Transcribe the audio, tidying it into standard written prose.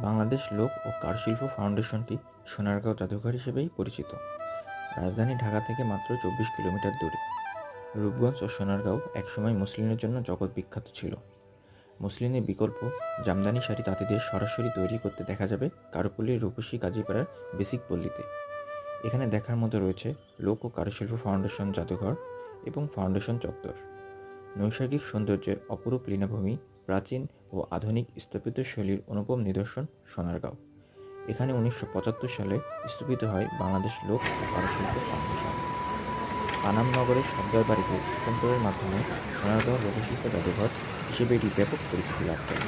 বাংলাদেশ লোক ও কারুশিল্প ফাউন্ডেশনটি সোনারগাঁও জাদুঘর হিসেবেই পরিচিত। রাজধানী ঢাকা থেকে মাত্র ২৪ কিলোমিটার দূরে। রূপগঞ্জ ও সোনারগাঁও একসময় মসলিনের জন্য জগৎ বিখ্যাত ছিল। মসলিনের বিকল্প জামদানি শাড়ি তাঁতিদের সরাসরি তৈরি করতে দেখা যাবে কারুপল্লীর রূপসী কাজীপাড়ার বেসিক পল্লীতে। এখানে দেখার মতো রয়েছে লোক ও কারুশিল্প ফাউন্ডেশন জাদুঘর এবং ফাউন্ডেশন চত্বর। নৈসর্গিক সৌন্দর্যের অপরূপ লীলাভূমি, প্রাচীন ও আধুনিক স্থাপিত শৈলীর অনুপম নিদর্শন সোনারগাঁও। এখানে ১৯৭৫ সালে স্থাপিত হয় বাংলাদেশ লোক ও কারুশিল্প ফাউন্ডেশন। পানাম নগরের সর্দার বাড়িতে স্থানান্তরের মাধ্যমে সোনারগাঁও লোকশিল্প জাদুঘর হিসেবে এটি ব্যাপক পরিচিতি লাভ করে।